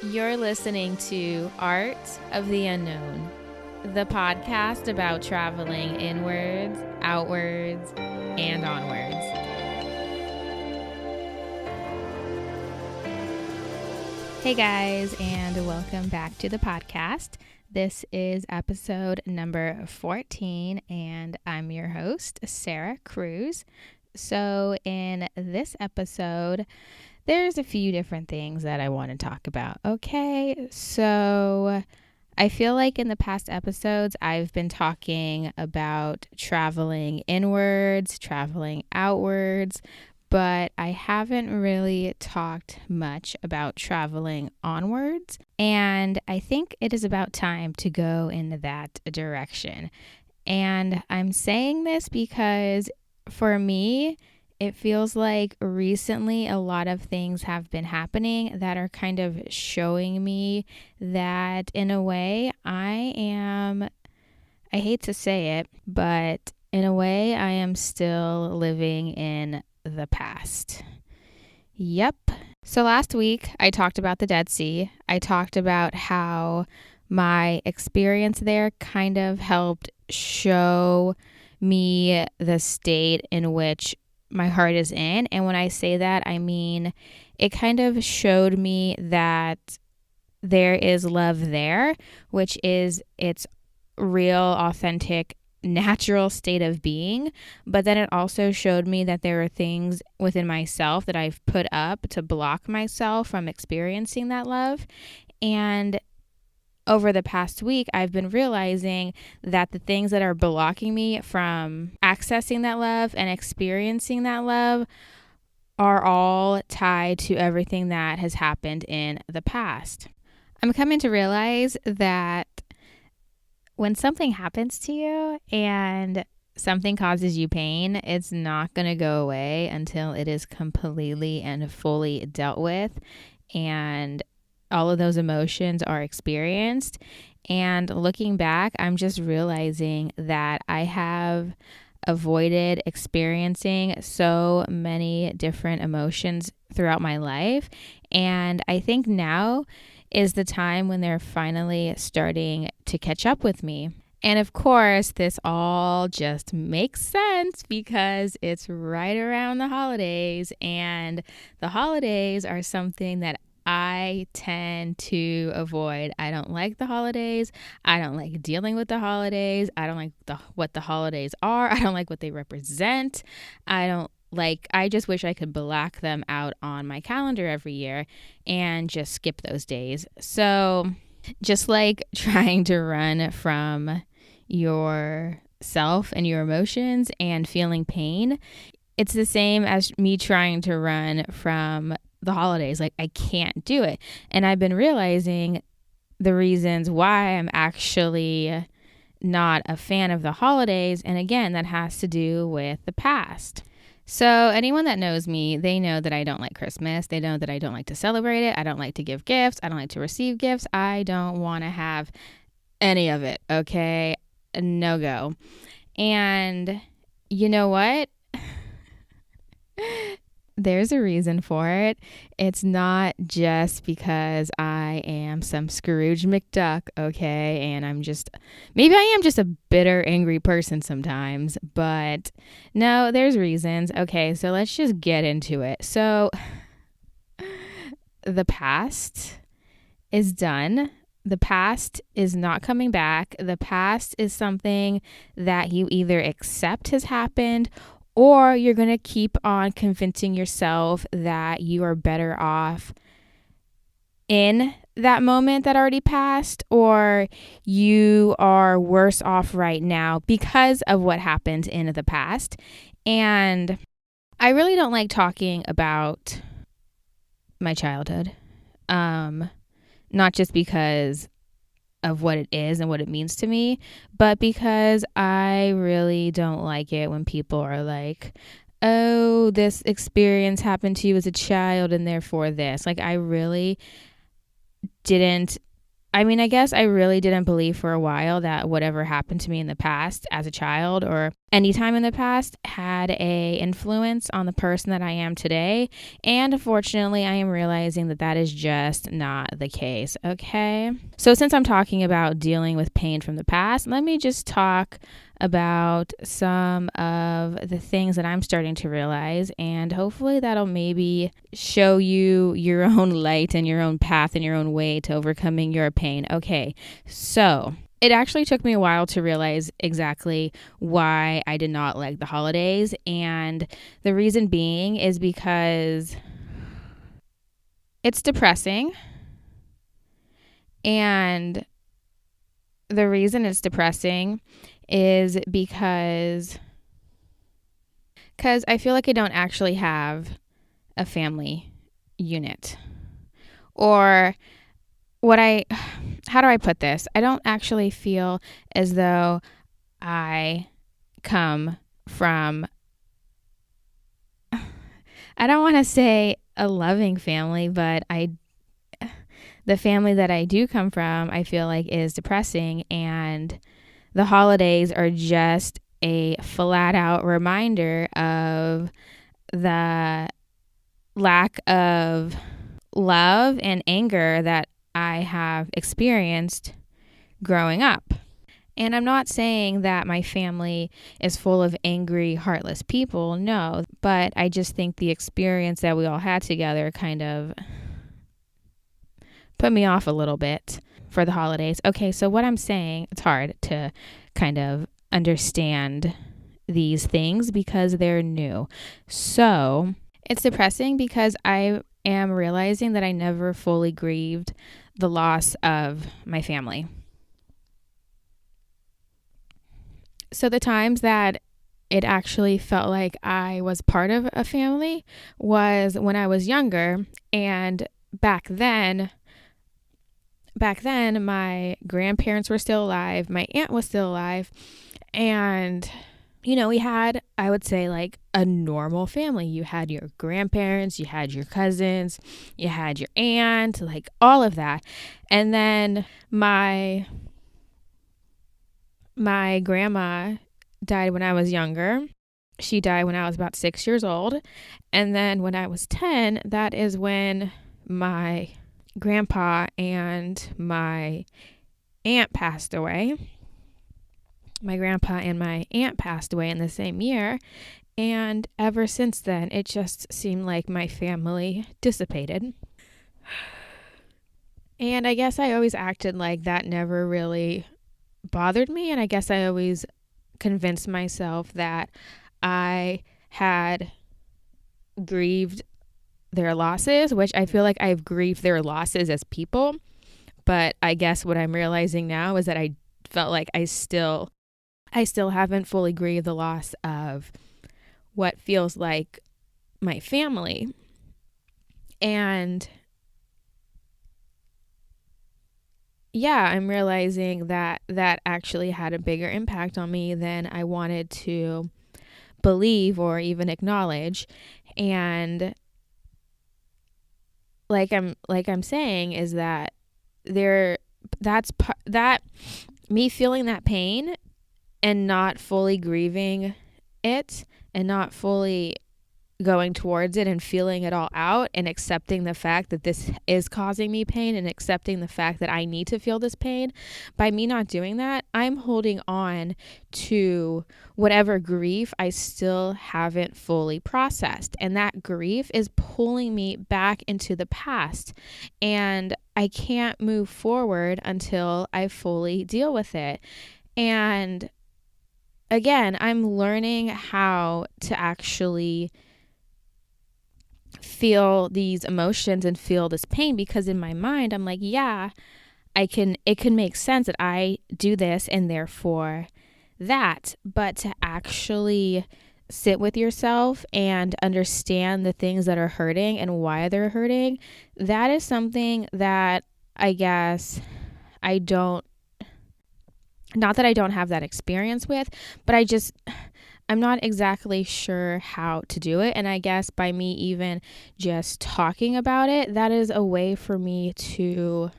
You're listening to Art of the Unknown, the podcast about traveling inwards, outwards, and onwards. Hey guys, and welcome back to the podcast. This is episode number 14, and I'm your host, Sarah Cruz. So in this episode, there's a few different things that I want to talk about. Okay, so I feel like in the past episodes, I've been talking about traveling inwards, traveling outwards, but I haven't really talked much about traveling onwards. And I think it is about time to go in that direction. And I'm saying this because for me, it feels like recently a lot of things have been happening that are kind of showing me that in a way I hate to say it, but in a way I am still living in the past. Yep. So last week I talked about the Dead Sea. I talked about how my experience there kind of helped show me the state in which my heart is in. And when I say that, I mean it kind of showed me that there is love there, which is its real, authentic, natural state of being. But then it also showed me that there are things within myself that I've put up to block myself from experiencing that love. And over the past week, I've been realizing that the things that are blocking me from accessing that love and experiencing that love are all tied to everything that has happened in the past. I'm coming to realize that when something happens to you and something causes you pain, it's not going to go away until it is completely and fully dealt with and all of those emotions are experienced. And looking back, I'm just realizing that I have avoided experiencing so many different emotions throughout my life. And I think now is the time when they're finally starting to catch up with me. And of course, this all just makes sense because it's right around the holidays, and the holidays are something that I tend to avoid. I don't like the holidays. I don't like dealing with the holidays. I don't like what the holidays are. I don't like what they represent. I just wish I could black them out on my calendar every year and just skip those days. So just like trying to run from yourself and your emotions and feeling pain, it's the same as me trying to run from the holidays. Like, I can't do it. And I've been realizing the reasons why I'm actually not a fan of the holidays. And again, that has to do with the past. So anyone that knows me, they know that I don't like Christmas. They know that I don't like to celebrate it. I don't like to give gifts. I don't like to receive gifts. I don't want to have any of it. Okay. No go. And you know what? There's a reason for it. It's not just because I am some Scrooge McDuck, okay? And maybe I am just a bitter, angry person sometimes. But no, there's reasons. Okay, so let's just get into it. So the past is done. The past is not coming back. The past is something that you either accept has happened, or you're going to keep on convincing yourself that you are better off in that moment that already passed, or you are worse off right now because of what happened in the past. And I really don't like talking about my childhood, not just because of what it is and what it means to me, but because I really don't like it when people are like, oh, this experience happened to you as a child and therefore this. Like, I really didn't I mean, I guess I really didn't believe for a while that whatever happened to me in the past as a child or any time in the past had a influence on the person that I am today. And unfortunately, I am realizing that that is just not the case. Okay. So since I'm talking about dealing with pain from the past, let me just talk about some of the things that I'm starting to realize, and hopefully that'll maybe show you your own light and your own path and your own way to overcoming your pain. Okay, so it actually took me a while to realize exactly why I did not like the holidays, and the reason being is because it's depressing, and the reason it's depressing is because I feel like I don't actually have a family unit. Or how do I put this? I don't actually feel as though I come from, I don't want to say a loving family, but the family that I do come from, I feel like is depressing, and the holidays are just a flat out reminder of the lack of love and anger that I have experienced growing up. And I'm not saying that my family is full of angry, heartless people, no, but I just think the experience that we all had together kind of put me off a little bit for the holidays. Okay, so what I'm saying, it's hard to kind of understand these things because they're new. So it's depressing because I am realizing that I never fully grieved the loss of my family. So the times that it actually felt like I was part of a family was when I was younger, and back then my grandparents were still alive, my aunt was still alive, and we had, I would say, like a normal family. You had your grandparents, you had your cousins, you had your aunt, like all of that. And then my grandma died when I was younger. She died when I was about 6 years old. And then when I was 10, that is when my grandpa and my aunt passed away. My grandpa and my aunt passed away in the same year. And ever since then, it just seemed like my family dissipated. And I guess I always acted like that never really bothered me. And I guess I always convinced myself that I had grieved their losses, which I feel like I've grieved their losses as people. But I guess what I'm realizing now is that I felt like I still haven't fully grieved the loss of what feels like my family. And yeah, I'm realizing that that actually had a bigger impact on me than I wanted to believe or even acknowledge. And like I'm saying is that that me feeling that pain and not fully grieving it and not fully going towards it and feeling it all out and accepting the fact that this is causing me pain and accepting the fact that I need to feel this pain. By me not doing that, I'm holding on to whatever grief I still haven't fully processed. And that grief is pulling me back into the past. And I can't move forward until I fully deal with it. And again, I'm learning how to actually feel these emotions and feel this pain, because in my mind I'm like, yeah, it can make sense that I do this and therefore that. But to actually sit with yourself and understand the things that are hurting and why they're hurting, that is something that I guess not that I don't have that experience with, but I'm not exactly sure how to do it. And I guess by me even just talking about it, that is a way for me to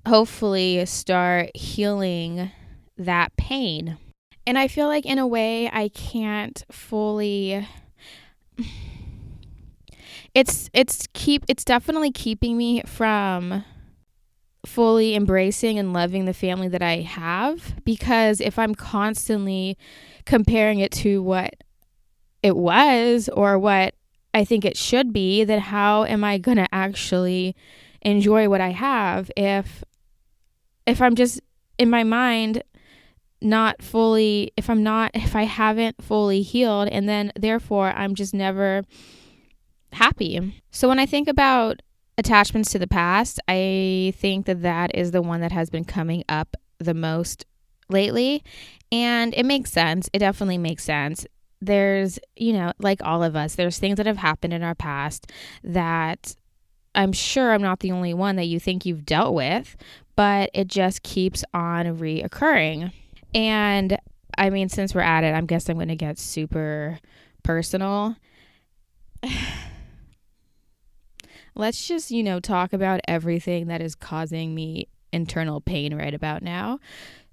hopefully start healing that pain. And I feel like in a way I can't fully, it's definitely keeping me from fully embracing and loving the family that I have, because if I'm constantly comparing it to what it was or what I think it should be, then how am I going to actually enjoy what I have if I'm just in my mind not fully, if I haven't fully healed, and then therefore I'm just never happy. So when I think about attachments to the past, I think that is the one that has been coming up the most lately. And it makes sense. It definitely makes sense. There's, like all of us, there's things that have happened in our past that I'm sure I'm not the only one that you think you've dealt with, but it just keeps on reoccurring. And I mean, since we're at it, I guess I'm going to get super personal. Let's just, talk about everything that is causing me internal pain right about now.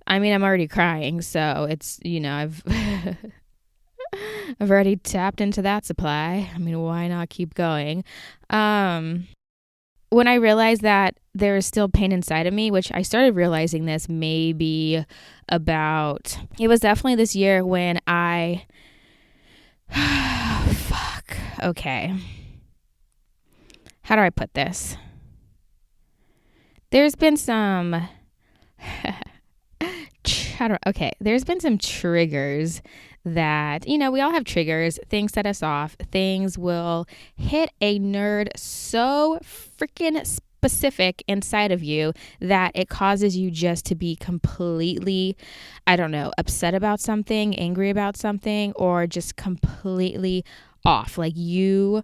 I mean, I'm already crying, so it's, I've I've already tapped into that supply. I mean, why not keep going? When I realized that there is still pain inside of me, which I started realizing this maybe it was definitely this year when fuck. Okay. How do I put this? There's been some there's been some triggers that, we all have triggers. Things set us off. Things will hit a nerd so freaking specific inside of you that it causes you just to be completely, upset about something, angry about something, or just completely off. Like you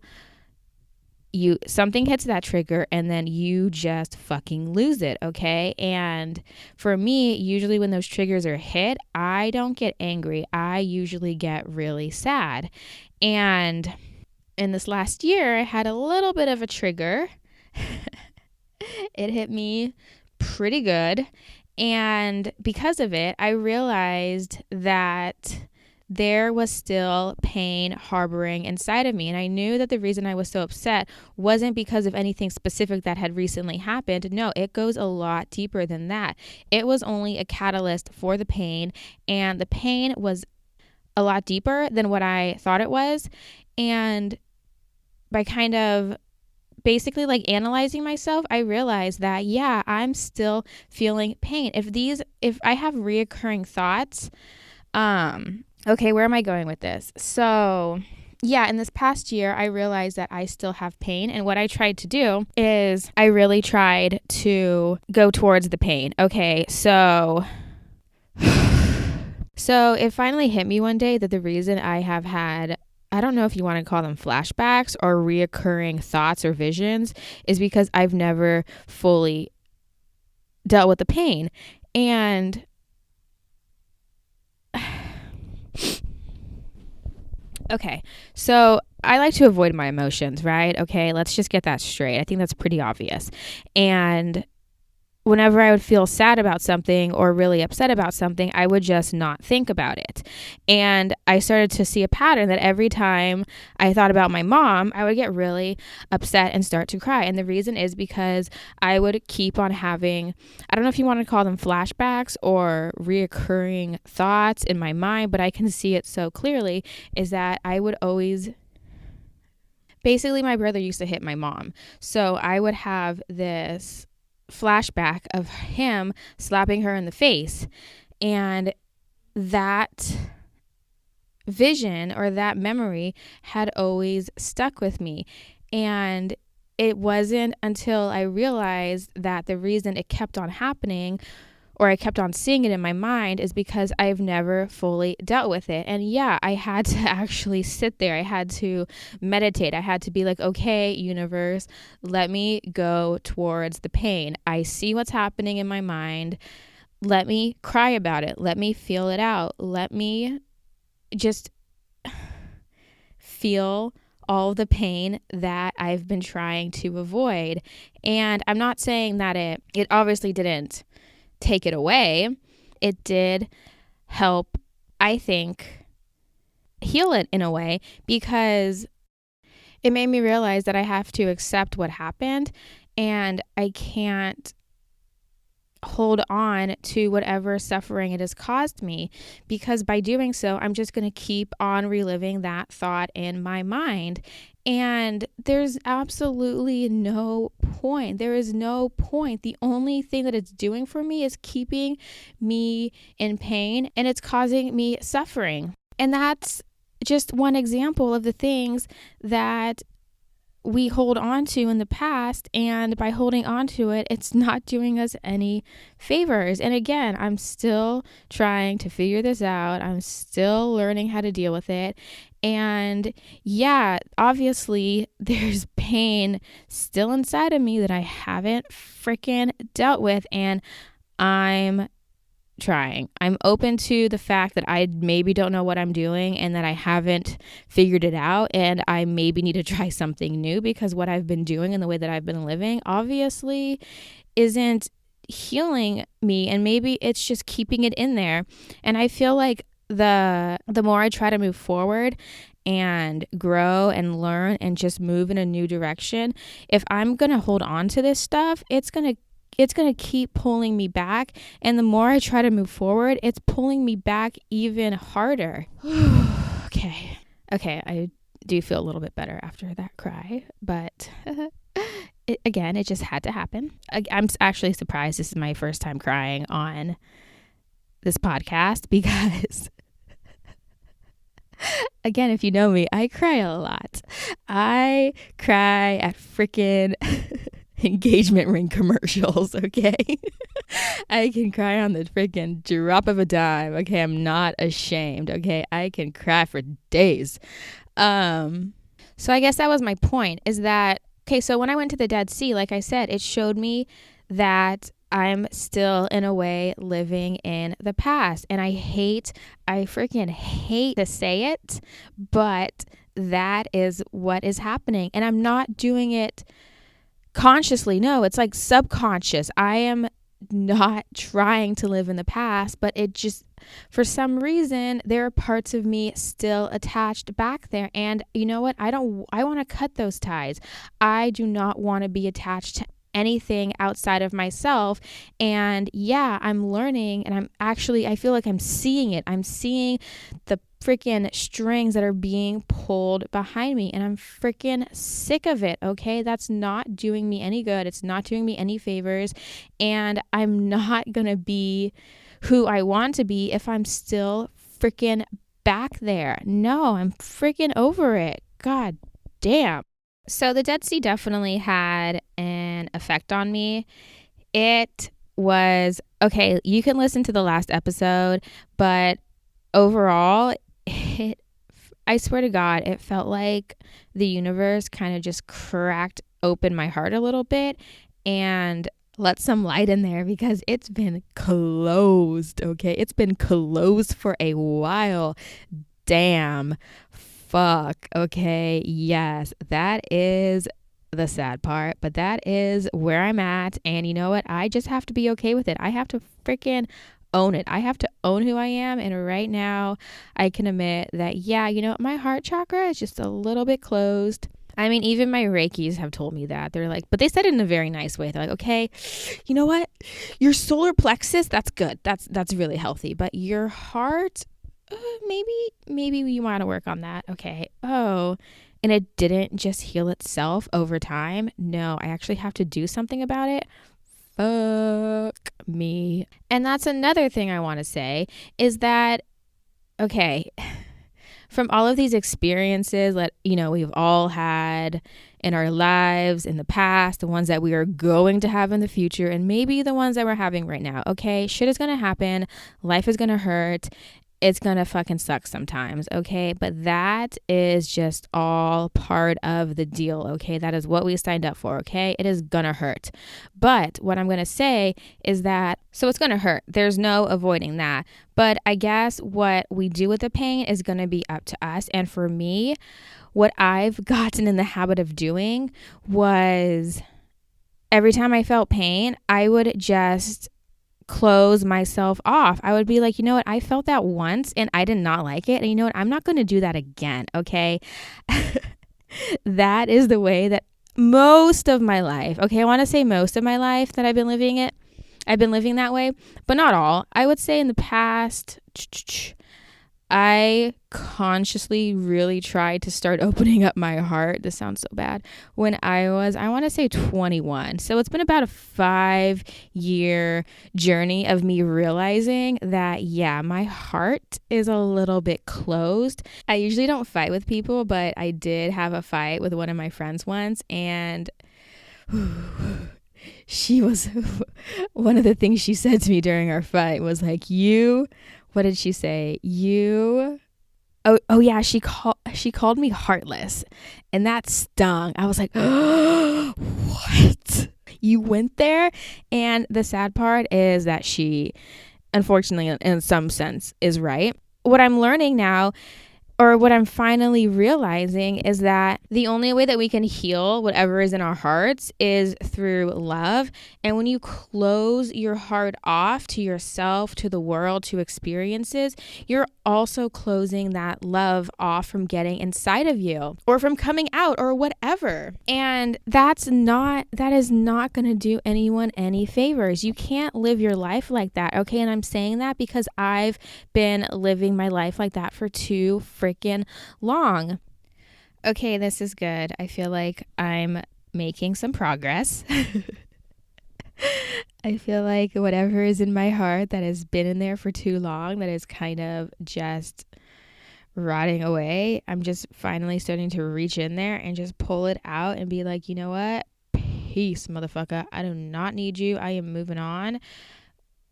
something hits that trigger and then you just fucking lose it, okay? And for me, usually when those triggers are hit, I don't get angry. I usually get really sad. And in this last year, I had a little bit of a trigger. It hit me pretty good. And because of it, I realized that there was still pain harboring inside of me. And I knew that the reason I was so upset wasn't because of anything specific that had recently happened. No, it goes a lot deeper than that. It was only a catalyst for the pain, and the pain was a lot deeper than what I thought it was. And by kind of basically like analyzing myself, I realized that, yeah, I'm still feeling pain. If I have reoccurring thoughts, okay, where am I going with this? So, yeah, in this past year, I realized that I still have pain. And what I tried to do is I really tried to go towards the pain. Okay, so it finally hit me one day that the reason I have had, I don't know if you want to call them flashbacks or reoccurring thoughts or visions, is because I've never fully dealt with the pain. And okay, so I like to avoid my emotions, right? Okay, let's just get that straight. I think that's pretty obvious. And whenever I would feel sad about something or really upset about something, I would just not think about it. And I started to see a pattern that every time I thought about my mom, I would get really upset and start to cry. And the reason is because I would keep on having, I don't know if you want to call them flashbacks or reoccurring thoughts in my mind, but I can see it so clearly, is that I would always, basically my brother used to hit my mom. So I would have this flashback of him slapping her in the face, and that vision or that memory had always stuck with me. And it wasn't until I realized that the reason it kept on happening, or I kept on seeing it in my mind, is because I've never fully dealt with it. And yeah, I had to actually sit there. I had to meditate. I had to be like, okay, universe, let me go towards the pain. I see what's happening in my mind. Let me cry about it. Let me feel it out. Let me just feel all the pain that I've been trying to avoid. And I'm not saying that it obviously didn't take it away. It did help, I think, heal it in a way, because it made me realize that I have to accept what happened and I can't hold on to whatever suffering it has caused me, because by doing so, I'm just going to keep on reliving that thought in my mind. And there's absolutely no point. There is no point. The only thing that it's doing for me is keeping me in pain, and it's causing me suffering. And that's just one example of the things that we hold on to in the past, and by holding on to it, it's not doing us any favors. And again, I'm still trying to figure this out. I'm still learning how to deal with it. And yeah, obviously there's pain still inside of me that I haven't freaking dealt with, and I'm trying. I'm open to the fact that I maybe don't know what I'm doing and that I haven't figured it out, and I maybe need to try something new, because what I've been doing and the way that I've been living obviously isn't healing me, and maybe it's just keeping it in there. And I feel like the more I try to move forward and grow and learn and just move in a new direction, if I'm going to hold on to this stuff, it's going to keep pulling me back. And the more I try to move forward, it's pulling me back even harder. Okay, I do feel a little bit better after that cry, but it just had to happen. I'm actually surprised this is my first time crying on this podcast, because again, if you know me, I cry a lot. I cry at freaking engagement ring commercials, okay? I can cry on the freaking drop of a dime, okay? I'm not ashamed, okay? I can cry for days. So I guess that was my point, is that, okay, so when I went to the Dead Sea, like I said, it showed me that I'm still, in a way, living in the past. And I freaking hate to say it, but that is what is happening. And I'm not doing it consciously. No, it's like subconscious. I am not trying to live in the past, but it just, for some reason, there are parts of me still attached back there. And you know what? I want to cut those ties. I do not want to be attached to anything outside of myself. And yeah, I'm learning, and I feel like I'm seeing it. I'm seeing the freaking strings that are being pulled behind me, and I'm freaking sick of it. Okay, that's not doing me any good. It's not doing me any favors, and I'm not gonna be who I want to be if I'm still freaking back there. No, I'm freaking over it. God damn. So the Dead Sea definitely had an effect on me. It was, okay, you can listen to the last episode, but overall, I swear to God, it felt like the universe kind of just cracked open my heart a little bit and let some light in there, because it's been closed, okay? It's been closed for a while. Damn. Fuck. Okay. Yes, that is the sad part, but that is where I'm at. And you know what? I just have to be okay with it. I have to freaking own it. I have to own who I am. And right now I can admit that, yeah, you know, my heart chakra is just a little bit closed. I mean, even my Reikis have told me that. They're like, but they said it in a very nice way. They're like, okay, you know what? Your solar plexus, that's good. That's really healthy. But your heart, maybe you want to work on that. Okay. Oh, and it didn't just heal itself over time. No, I actually have to do something about it. Fuck me. And that's another thing I want to say, is that, okay, from all of these experiences that, you know, we've all had in our lives in the past, the ones that we are going to have in the future, and maybe the ones that we're having right now. Okay, shit is going to happen. Life is going to hurt. It's gonna fucking suck sometimes, okay? But that is just all part of the deal, okay? That is what we signed up for, okay? It is gonna hurt. But what I'm gonna say is that, so it's gonna hurt. There's no avoiding that. But I guess what we do with the pain is gonna be up to us. And for me, what I've gotten in the habit of doing was every time I felt pain, I would just close myself off. I would be like, you know what? I felt that once and I did not like it. And you know what? I'm not going to do that again. Okay. That is the way that most of my life, okay, I want to say most of my life that I've been living it. I've been living that way, but not all. I would say in the past, I consciously really tried to start opening up my heart. This sounds so bad. When I want to say 21. So it's been about a 5-year journey of me realizing that, yeah, my heart is a little bit closed. I usually don't fight with people, but I did have a fight with one of my friends once, and she was, one of the things she said to me during our fight was like, what did she say? Oh yeah, she called me heartless, and that stung. I was like, oh, what? You went there? And the sad part is that she, unfortunately, in some sense, is right. What I'm learning now, or what I'm finally realizing, is that the only way that we can heal whatever is in our hearts is through love. And when you close your heart off to yourself, to the world, to experiences, you're also closing that love off from getting inside of you or from coming out or whatever. And that is not going to do anyone any favors. You can't live your life like that. Okay. And I'm saying that because I've been living my life like that for too freaking long. Okay, this is good. I feel like I'm making some progress. I feel like whatever is in my heart that has been in there for too long, that is kind of just rotting away, I'm just finally starting to reach in there and just pull it out and be like, you know what? Peace, motherfucker. I do not need you. I am moving on.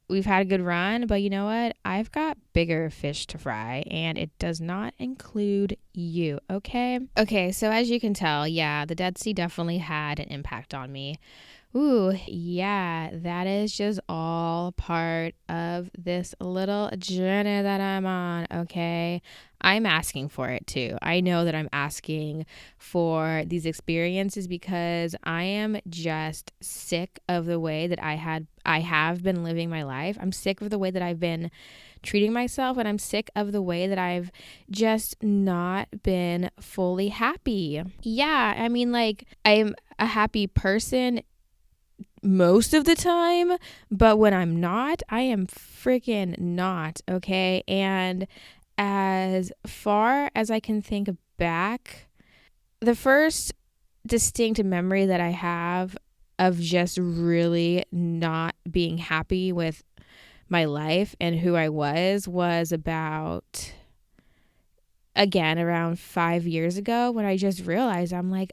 We've had a good run, but you know what? I've got bigger fish to fry, and it does not include you, okay? Okay, so as you can tell, yeah, the Dead Sea definitely had an impact on me. Ooh, yeah, that is just all part of this little journey that I'm on, okay? I'm asking for it too. I know that I'm asking for these experiences because I am just sick of the way that I have been living my life. I'm sick of the way that I've been treating myself, and I'm sick of the way that I've just not been fully happy. Yeah, I mean, like, I'm a happy person most of the time, but when I'm not, I am freaking not, okay? And as far as I can think back, the first distinct memory that I have of just really not being happy with my life and who I was about, again, around 5 years ago, when I just realized, I'm like,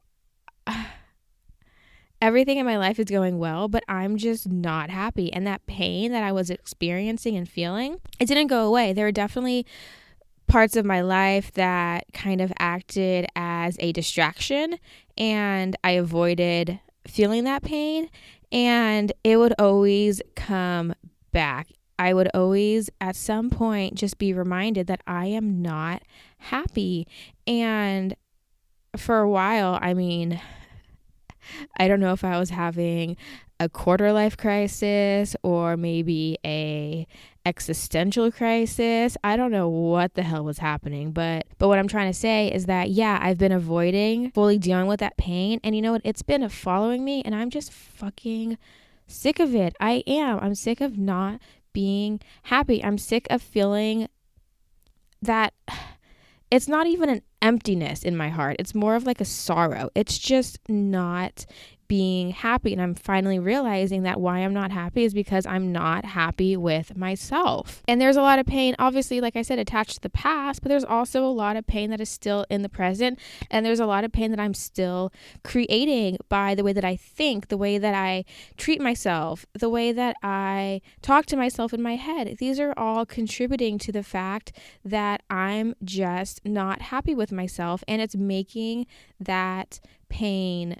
everything in my life is going well, but I'm just not happy. And that pain that I was experiencing and feeling, it didn't go away. There were definitely parts of my life that kind of acted as a distraction, and I avoided feeling that pain, and it would always come back. I would always at some point just be reminded that I am not happy. And for a while, I mean, I don't know if I was having a quarter life crisis or maybe a existential crisis. I don't know what the hell was happening, but what I'm trying to say is that, yeah, I've been avoiding fully dealing with that pain, and you know what? It's been following me, and I'm just fucking sick of it. I'm sick of not being happy. I'm sick of feeling that it's not even an emptiness in my heart. It's more of like a sorrow. It's just not being happy. And I'm finally realizing that why I'm not happy is because I'm not happy with myself. And there's a lot of pain, obviously, like I said, attached to the past, but there's also a lot of pain that is still in the present. And there's a lot of pain that I'm still creating by the way that I think, the way that I treat myself, the way that I talk to myself in my head. These are all contributing to the fact that I'm just not happy with myself, and it's making that pain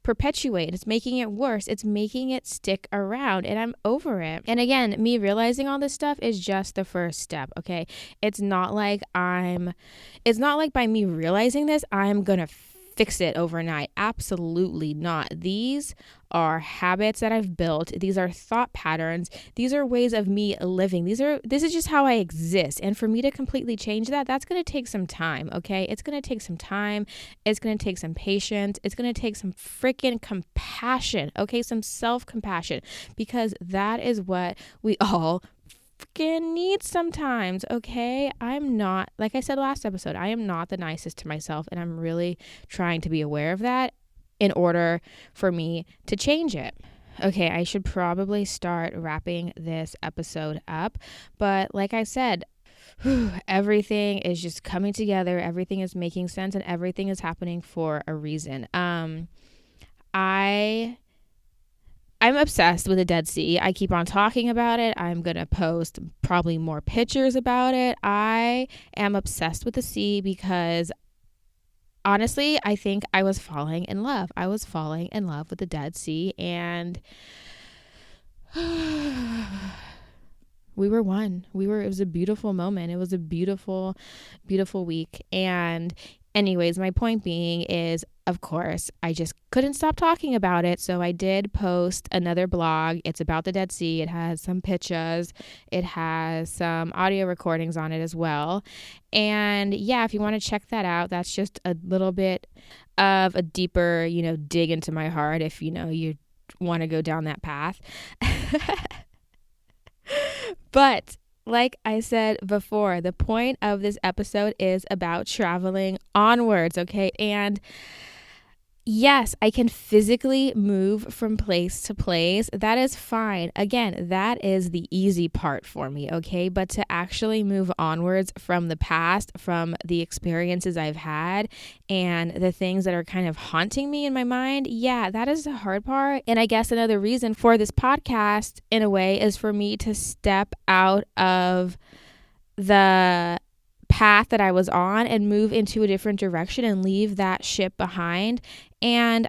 perpetuate. It's making it worse. It's making it stick around, and I'm over it. And again, me realizing all this stuff is just the first step, okay? It's not like by me realizing this, I'm going to fix it overnight. Absolutely not. These are habits that I've built. These are thought patterns. These are ways of me living. This is just how I exist. And for me to completely change that, that's going to take some time, okay? It's going to take some time. It's going to take some patience. It's going to take some freaking compassion, okay? Some self-compassion, because that is what we all freaking need sometimes, okay? I'm not, like I said last episode, I am not the nicest to myself, and I'm really trying to be aware of that in order for me to change it. Okay, I should probably start wrapping this episode up, but like I said, everything is just coming together, everything is making sense, and everything is happening for a reason. I'm obsessed with the Dead Sea. I keep on talking about it. I'm going to post probably more pictures about it. I am obsessed with the sea because honestly, I think I was falling in love. I was falling in love with the Dead Sea, and we were one. It was a beautiful moment. It was a beautiful, beautiful week. And anyways, my point being is, of course, I just couldn't stop talking about it. So I did post another blog. It's about the Dead Sea. It has some pictures. It has some audio recordings on it as well. And yeah, if you want to check that out, that's just a little bit of a deeper, dig into my heart if, you want to go down that path. But like I said before, the point of this episode is about traveling onwards, okay? And yes, I can physically move from place to place. That is fine. Again, that is the easy part for me, okay? But to actually move onwards from the past, from the experiences I've had and the things that are kind of haunting me in my mind, yeah, that is the hard part. And I guess another reason for this podcast, in a way, is for me to step out of the path that I was on and move into a different direction and leave that ship behind. And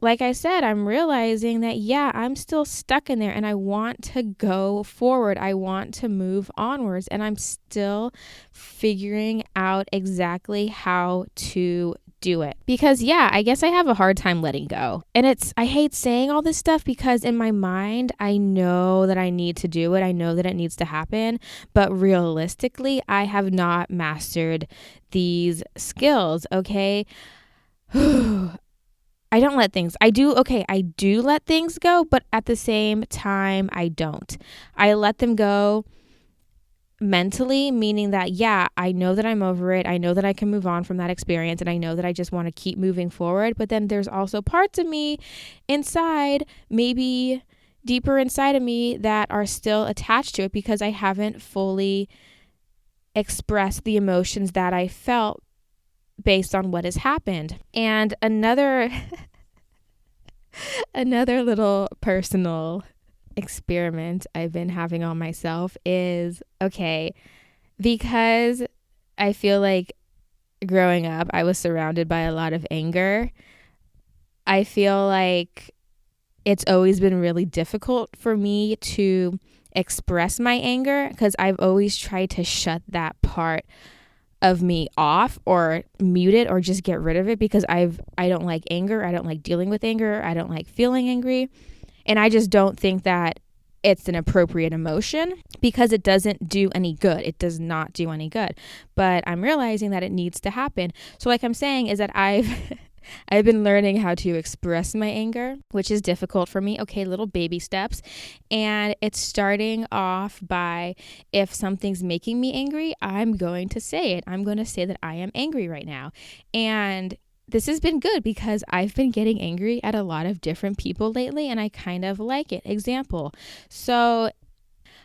like I said, I'm realizing that, yeah, I'm still stuck in there and I want to go forward. I want to move onwards, and I'm still figuring out exactly how to do it. Because yeah, I guess I have a hard time letting go. And I hate saying all this stuff because in my mind, I know that I need to do it. I know that it needs to happen. But realistically, I have not mastered these skills, okay? I don't let things, I do let things go, but at the same time, I don't. I let them go mentally, meaning that, yeah, I know that I'm over it. I know that I can move on from that experience, and I know that I just want to keep moving forward. But then there's also parts of me inside, maybe deeper inside of me, that are still attached to it because I haven't fully expressed the emotions that I felt based on what has happened. And another little personal experiment I've been having on myself is, okay, because I feel like growing up I was surrounded by a lot of anger, I feel like it's always been really difficult for me to express my anger because I've always tried to shut that part of me off or mute it or just get rid of it because I don't like anger. I don't like dealing with anger. I don't like feeling angry. And I just don't think that it's an appropriate emotion because it doesn't do any good. It does not do any good. But I'm realizing that it needs to happen. So like I'm saying is that I've been learning how to express my anger, which is difficult for me. Okay, little baby steps. And it's starting off by, if something's making me angry, I'm going to say it. I'm going to say that I am angry right now. And this has been good because I've been getting angry at a lot of different people lately, and I kind of like it. Example. So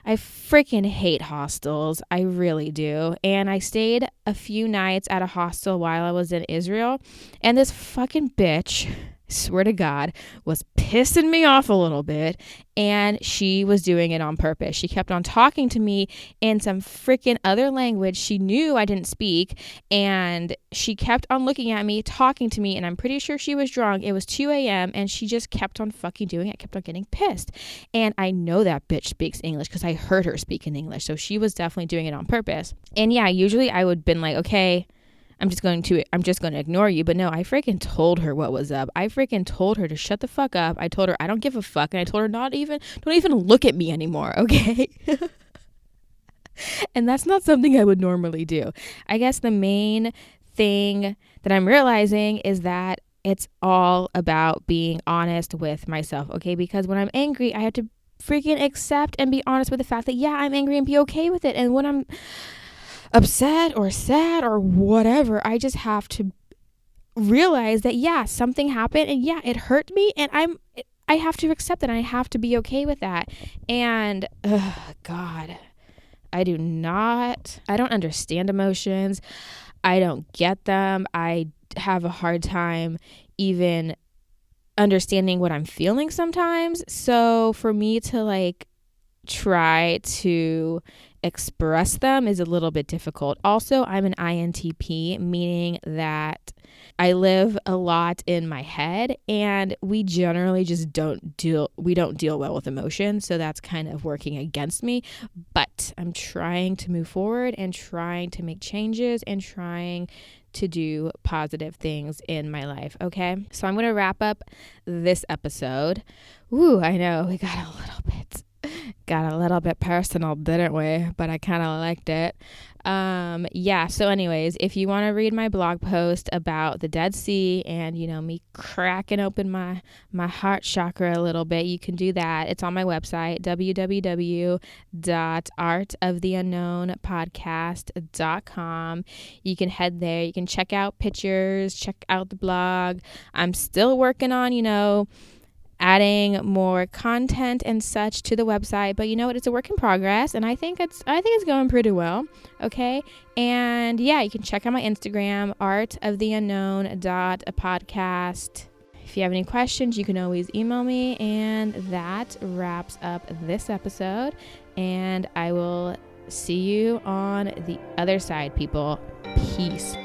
I freaking hate hostels. I really do. And I stayed a few nights at a hostel while I was in Israel. And this fucking bitch swear to God, was pissing me off a little bit, and she was doing it on purpose. She kept on talking to me in some freaking other language she knew I didn't speak, and she kept on looking at me, talking to me, and I'm pretty sure she was drunk. It was 2 a.m., and she just kept on fucking doing it. I kept on getting pissed, and I know that bitch speaks English because I heard her speak in English, so she was definitely doing it on purpose. And yeah, usually I would have been like, okay, I'm just going to ignore you. But no, I freaking told her what was up. I freaking told her to shut the fuck up. I told her I don't give a fuck. And I told her don't even look at me anymore. Okay. And that's not something I would normally do. I guess the main thing that I'm realizing is that it's all about being honest with myself. Okay. Because when I'm angry, I have to freaking accept and be honest with the fact that, yeah, I'm angry and be okay with it. And when I'm upset or sad or whatever, I just have to realize that, yeah, something happened and yeah, it hurt me, and I have to accept it, and I have to be okay with that. And God, I don't understand emotions. I don't get them. I have a hard time even understanding what I'm feeling sometimes. So for me to like try to express them is a little bit difficult. Also, I'm an INTP, meaning that I live a lot in my head, and we generally just don't deal well with emotions. So that's kind of working against me, but I'm trying to move forward and trying to make changes and trying to do positive things in my life. Okay. So I'm going to wrap up this episode. Ooh, I know we got a little bit personal, didn't we? But I kind of liked it. Yeah. So anyways, if you want to read my blog post about the Dead Sea and, me cracking open my heart chakra a little bit, you can do that. It's on my website, www.artoftheunknownpodcast.com. You can head there. You can check out pictures, check out the blog. I'm still working on, adding more content and such to the website, but you know what, it's a work in progress, and I think it's going pretty well. Okay. And yeah, you can check out my Instagram, artoftheunknown.podcast. If you have any questions, you can always email me. And that wraps up this episode, and I will see you on the other side, people. Peace.